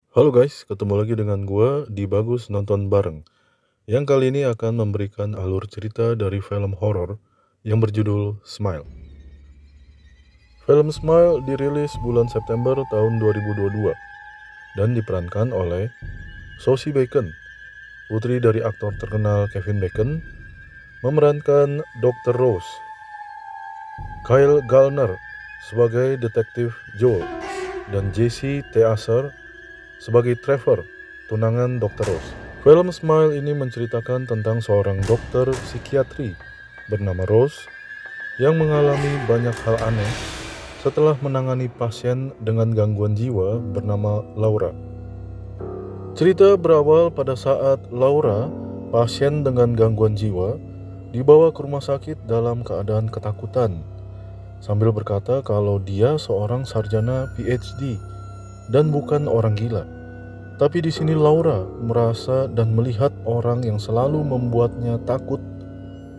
Halo guys, ketemu lagi dengan gua di Bagus Nonton Bareng. Yang kali ini akan memberikan alur cerita dari film horor yang berjudul Smile. Film Smile dirilis bulan September tahun 2022 dan diperankan oleh Sosie Bacon, putri dari aktor terkenal Kevin Bacon, memerankan Dr. Rose, Kyle Gallner sebagai detektif Joel, dan Jesse T. Asher sebagai Trevor, tunangan Dr. Rose. Film Smile ini menceritakan tentang seorang dokter psikiatri bernama Rose yang mengalami banyak hal aneh setelah menangani pasien dengan gangguan jiwa bernama Laura. Cerita berawal pada saat Laura, pasien dengan gangguan jiwa, dibawa ke rumah sakit dalam keadaan ketakutan, sambil berkata kalau dia seorang sarjana PhD dan bukan orang gila. Tapi di sini Laura merasa dan melihat orang yang selalu membuatnya takut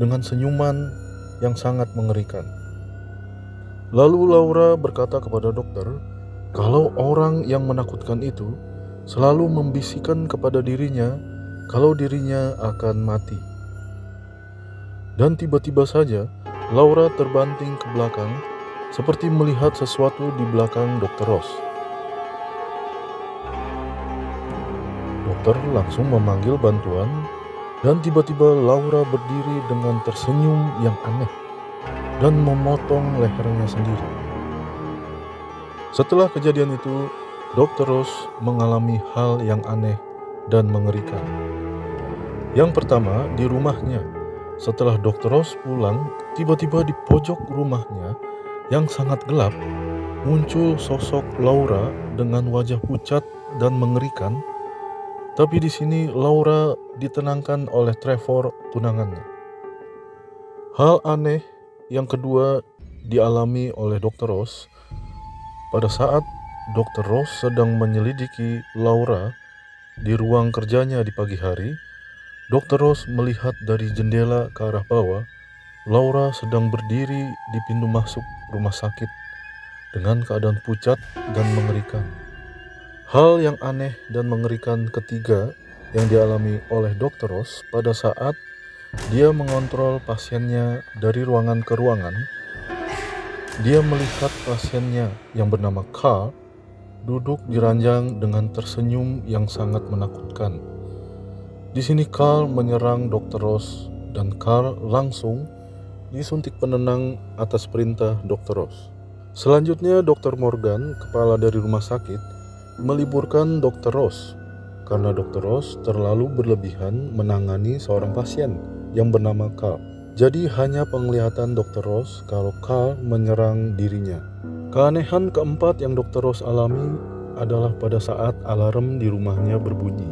dengan senyuman yang sangat mengerikan. Lalu Laura berkata kepada dokter kalau orang yang menakutkan itu selalu membisikkan kepada dirinya kalau dirinya akan mati. Dan tiba-tiba saja Laura terbanting ke belakang seperti melihat sesuatu di belakang Dr. Ross. Dokter langsung memanggil bantuan dan tiba-tiba Laura berdiri dengan tersenyum yang aneh dan memotong lehernya sendiri. Setelah kejadian itu, Dr. Ross mengalami hal yang aneh dan mengerikan. Yang pertama, di rumahnya. Setelah Dr. Ross pulang, tiba-tiba di pojok rumahnya yang sangat gelap, muncul sosok Laura dengan wajah pucat dan mengerikan. Tapi di sini Laura ditenangkan oleh Trevor, tunangannya. Hal aneh yang kedua dialami oleh Dr. Ross pada saat Dr. Ross sedang menyelidiki Laura di ruang kerjanya di pagi hari. Dr. Ross melihat dari jendela ke arah bawah, Laura sedang berdiri di pintu masuk rumah sakit dengan keadaan pucat dan mengerikan. Hal yang aneh dan mengerikan ketiga yang dialami oleh Dr. Ross pada saat dia mengontrol pasiennya dari ruangan ke ruangan. Dia melihat pasiennya yang bernama Carl duduk di ranjang dengan tersenyum yang sangat menakutkan. Di sini Carl menyerang Dr. Ross dan Carl langsung disuntik penenang atas perintah Dr. Ross. Selanjutnya Dr. Morgan, kepala dari rumah sakit, meliburkan Dr. Ross karena Dr. Ross terlalu berlebihan menangani seorang pasien yang bernama Carl. Jadi hanya penglihatan Dr. Ross kalau Carl menyerang dirinya. Keanehan keempat yang Dr. Ross alami adalah pada saat alarm di rumahnya berbunyi.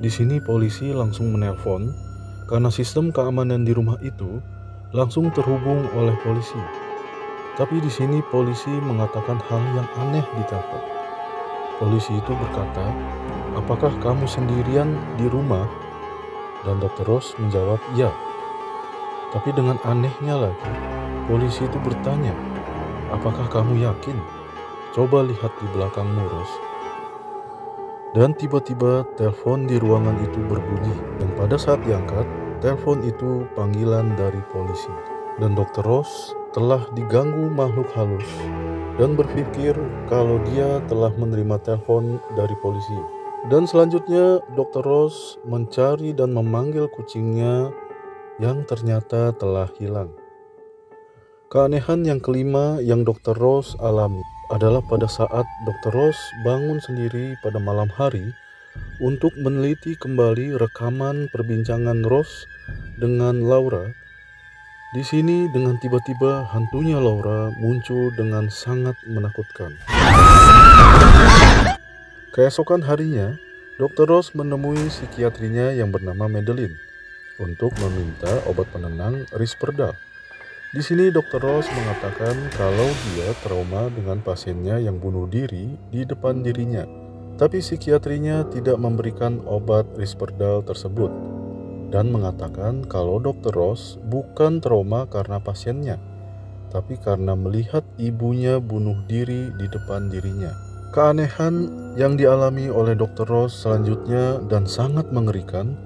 Di sini polisi langsung menelpon karena sistem keamanan di rumah itu langsung terhubung oleh polisi. Tapi di sini polisi mengatakan hal yang aneh di telepon. Polisi itu berkata, "Apakah kamu sendirian di rumah?" Dan Dr. Ross menjawab, "Ya." Tapi dengan anehnya lagi, polisi itu bertanya, "Apakah kamu yakin? Coba lihat di belakangmu, Ross." Dan tiba-tiba telepon di ruangan itu berbunyi. Dan pada saat diangkat, telepon itu panggilan dari polisi. Dan Dr. Ross telah diganggu makhluk halus dan berpikir kalau dia telah menerima telepon dari polisi. Dan selanjutnya Dr. Ross mencari dan memanggil kucingnya yang ternyata telah hilang. Keanehan yang kelima yang Dr. Ross alami adalah pada saat Dr. Ross bangun sendiri pada malam hari untuk meneliti kembali rekaman perbincangan Ross dengan Laura. Di sini dengan tiba-tiba hantunya Laura muncul dengan sangat menakutkan. Keesokan harinya, Dr. Ross menemui psikiatrinya yang bernama Madeline untuk meminta obat penenang Risperdal. Di sini Dr. Ross mengatakan kalau dia trauma dengan pasiennya yang bunuh diri di depan dirinya. Tapi psikiatrinya tidak memberikan obat Risperdal tersebut dan mengatakan kalau Dr. Ross bukan trauma karena pasiennya, tapi karena melihat ibunya bunuh diri di depan dirinya. Keanehan yang dialami oleh Dr. Ross selanjutnya dan sangat mengerikan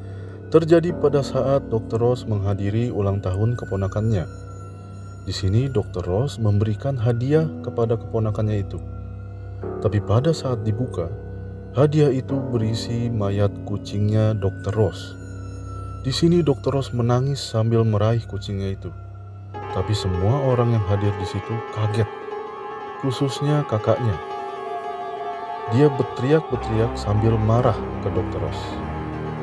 terjadi pada saat Dr. Ross menghadiri ulang tahun keponakannya. Di sini Dr. Ross memberikan hadiah kepada keponakannya itu. Tapi pada saat dibuka, hadiah itu berisi mayat kucingnya Dr. Ross. Di sini Dr. Ross menangis sambil meraih kucingnya itu. Tapi semua orang yang hadir di situ kaget, khususnya kakaknya. Dia berteriak-teriak sambil marah ke Dr. Ross.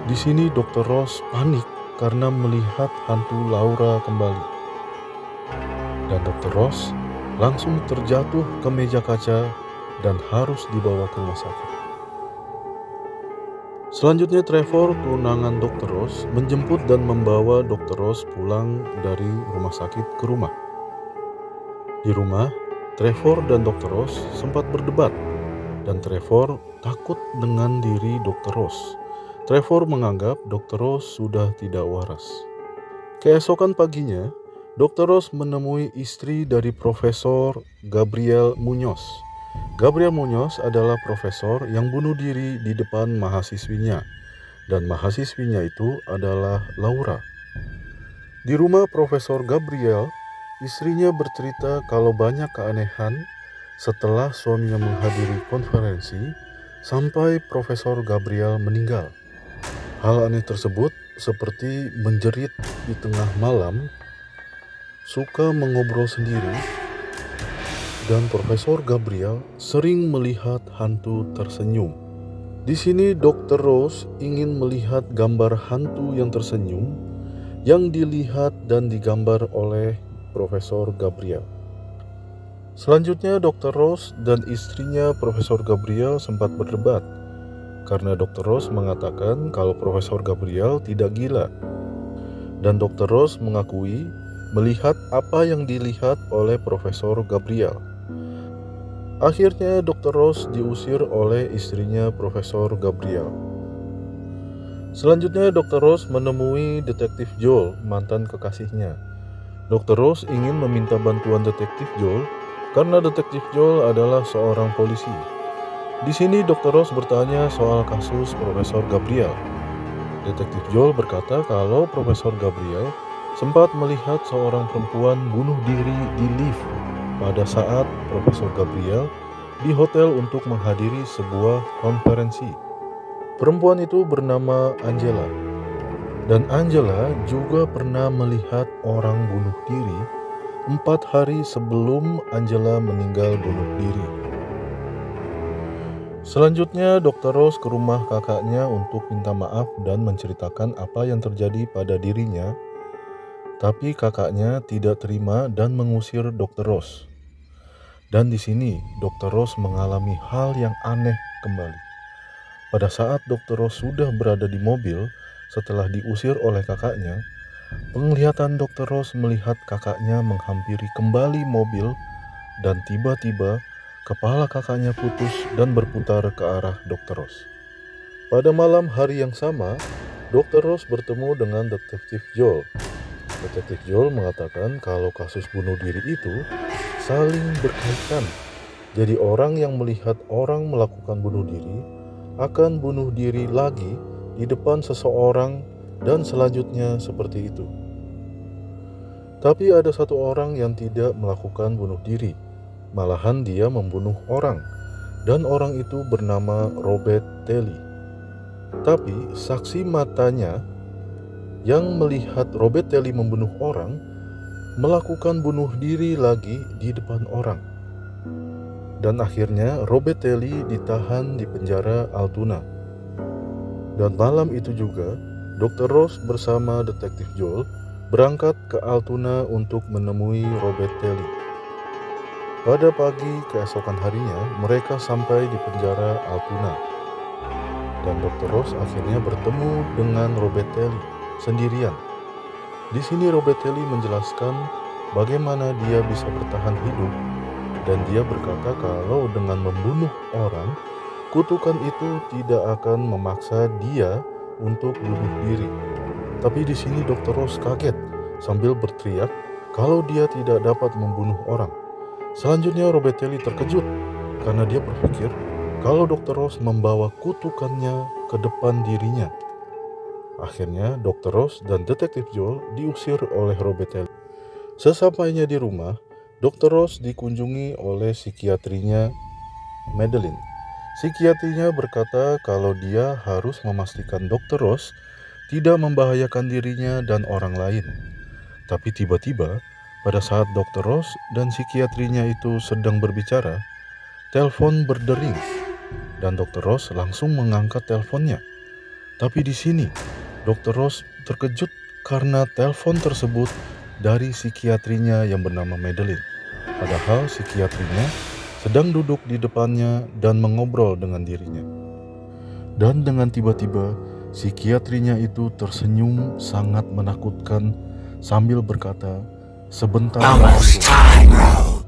Di sini Dr. Ross panik karena melihat hantu Laura kembali. Dan Dr. Ross langsung terjatuh ke meja kaca dan harus dibawa ke rumah sakit. Selanjutnya Trevor, tunangan Dr. Ross, menjemput dan membawa Dr. Ross pulang dari rumah sakit ke rumah. Di rumah, Trevor dan Dr. Ross sempat berdebat. Dan Trevor takut dengan diri Dr. Ross. Trevor menganggap Dr. Ross sudah tidak waras. Keesokan paginya, Dr. Ross menemui istri dari Profesor Gabriel Munoz. Gabriel Munoz adalah profesor yang bunuh diri di depan mahasiswinya. Dan mahasiswinya itu adalah Laura. Di rumah Profesor Gabriel, istrinya bercerita kalau banyak keanehan setelah suaminya menghadiri konferensi sampai Profesor Gabriel meninggal. Hal aneh tersebut seperti menjerit di tengah malam, suka mengobrol sendiri, dan Profesor Gabriel sering melihat hantu tersenyum. Di sini Dr. Ross ingin melihat gambar hantu yang tersenyum yang dilihat dan digambar oleh Profesor Gabriel. Selanjutnya Dr. Ross dan istrinya Profesor Gabriel sempat berdebat karena Dr. Ross mengatakan kalau Profesor Gabriel tidak gila dan Dr. Ross mengakui melihat apa yang dilihat oleh Profesor Gabriel. Akhirnya Dr. Ross diusir oleh istrinya Profesor Gabriel. Selanjutnya Dr. Ross menemui Detektif Joel, mantan kekasihnya. Dr. Ross ingin meminta bantuan Detektif Joel karena Detektif Joel adalah seorang polisi. Di sini Dr. Ross bertanya soal kasus Profesor Gabriel. Detektif Joel berkata kalau Profesor Gabriel sempat melihat seorang perempuan bunuh diri di lift pada saat Profesor Gabriel di hotel untuk menghadiri sebuah konferensi. Perempuan itu bernama Angela. Dan Angela juga pernah melihat orang bunuh diri 4 hari sebelum Angela meninggal bunuh diri. Selanjutnya Dr. Ross ke rumah kakaknya untuk minta maaf dan menceritakan apa yang terjadi pada dirinya. Tapi kakaknya tidak terima dan mengusir Dr. Ross. Dan di sini Dr. Ross mengalami hal yang aneh kembali. Pada saat Dr. Ross sudah berada di mobil setelah diusir oleh kakaknya, penglihatan Dr. Ross melihat kakaknya menghampiri kembali mobil dan tiba-tiba kepala kakaknya putus dan berputar ke arah Dr. Ross. Pada malam hari yang sama, Dr. Ross bertemu dengan Detektif Joel. Detektif Joel mengatakan kalau kasus bunuh diri itu saling berkaitan. Jadi orang yang melihat orang melakukan bunuh diri akan bunuh diri lagi di depan seseorang dan selanjutnya seperti itu. Tapi ada satu orang yang tidak melakukan bunuh diri, malahan dia membunuh orang, dan orang itu bernama Robert Telly. Tapi saksi matanya yang melihat Robert Telly membunuh orang melakukan bunuh diri lagi di depan orang. Dan akhirnya Robert Telly ditahan di penjara Altoona. Dan malam itu juga Dr. Ross bersama Detektif Joel berangkat ke Altoona untuk menemui Robert Telly. Pada pagi keesokan harinya mereka sampai di penjara Altoona. Dan Dr. Ross akhirnya bertemu dengan Robert Telly sendirian. Di sini Robert Telly menjelaskan bagaimana dia bisa bertahan hidup. Dan dia berkata kalau dengan membunuh orang, kutukan itu tidak akan memaksa dia untuk bunuh diri. Tapi di sini Dr. Ross kaget sambil berteriak kalau dia tidak dapat membunuh orang. Selanjutnya Robert Telly terkejut karena dia berpikir kalau Dr. Ross membawa kutukannya ke depan dirinya. Akhirnya Dr. Ross dan Detektif Joel diusir oleh Robertelli. Sesampainya di rumah, Dr. Ross dikunjungi oleh psikiatrinya Madeline. Psikiatrinya berkata kalau dia harus memastikan Dr. Ross tidak membahayakan dirinya dan orang lain. Tapi tiba-tiba, pada saat Dr. Ross dan psikiatrinya itu sedang berbicara, telepon berdering dan Dr. Ross langsung mengangkat teleponnya. Tapi di sini, Dr. Ross terkejut karena telepon tersebut dari psikiatrinya yang bernama Madeline. Padahal psikiatrinya sedang duduk di depannya dan mengobrol dengan dirinya. Dan dengan tiba-tiba, psikiatrinya itu tersenyum sangat menakutkan sambil berkata, "Sebentar lagi."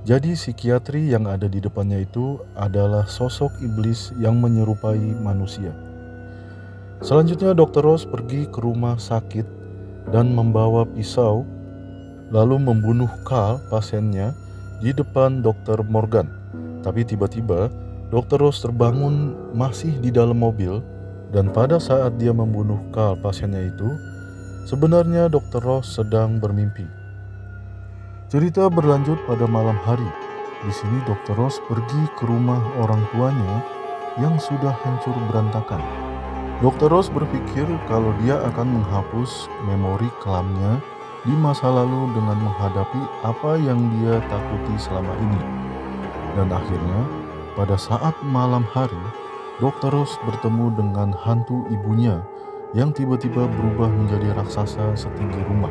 Jadi psikiatri yang ada di depannya itu adalah sosok iblis yang menyerupai manusia. Selanjutnya Dr. Ross pergi ke rumah sakit dan membawa pisau lalu membunuh Carl, pasiennya, di depan Dr. Morgan. Tapi tiba-tiba Dr. Ross terbangun masih di dalam mobil, dan pada saat dia membunuh Carl, pasiennya itu, sebenarnya Dr. Ross sedang bermimpi. Cerita berlanjut pada malam hari. Di sini Dr. Ross pergi ke rumah orang tuanya yang sudah hancur berantakan. Dr. Ross berpikir kalau dia akan menghapus memori kelamnya di masa lalu dengan menghadapi apa yang dia takuti selama ini. Dan akhirnya, pada saat malam hari, Dr. Ross bertemu dengan hantu ibunya yang tiba-tiba berubah menjadi raksasa setinggi rumah.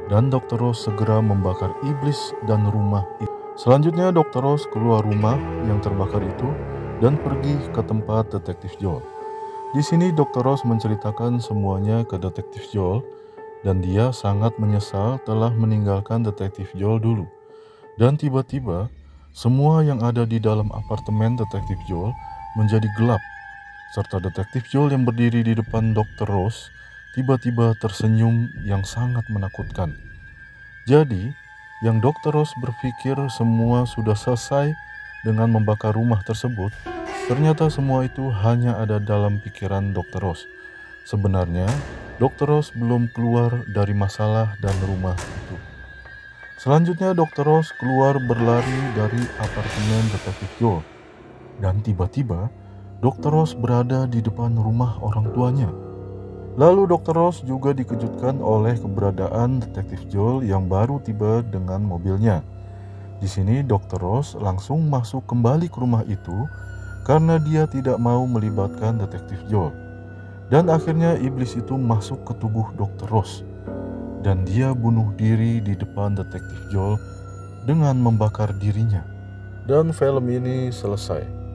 Dan Dr. Ross segera membakar iblis dan rumah itu. Selanjutnya Dr. Ross keluar rumah yang terbakar itu dan pergi ke tempat Detektif Joel. Di sini Dr. Ross menceritakan semuanya ke Detektif Joel dan dia sangat menyesal telah meninggalkan Detektif Joel dulu. Dan tiba-tiba semua yang ada di dalam apartemen Detektif Joel menjadi gelap, serta Detektif Joel yang berdiri di depan Dr. Ross tiba-tiba tersenyum yang sangat menakutkan. Jadi, yang Dr. Ross berpikir semua sudah selesai dengan membakar rumah tersebut, ternyata semua itu hanya ada dalam pikiran Dr. Ross. Sebenarnya, Dr. Ross belum keluar dari masalah dan rumah itu. Selanjutnya Dr. Ross keluar berlari dari apartemen Detektif Joel. Dan tiba-tiba, Dr. Ross berada di depan rumah orang tuanya. Lalu Dr. Ross juga dikejutkan oleh keberadaan Detektif Joel yang baru tiba dengan mobilnya. Di sini Dr. Ross langsung masuk kembali ke rumah itu karena dia tidak mau melibatkan Detektif Joel. Dan akhirnya iblis itu masuk ke tubuh Dr. Ross dan dia bunuh diri di depan Detektif Joel dengan membakar dirinya. Dan film ini selesai.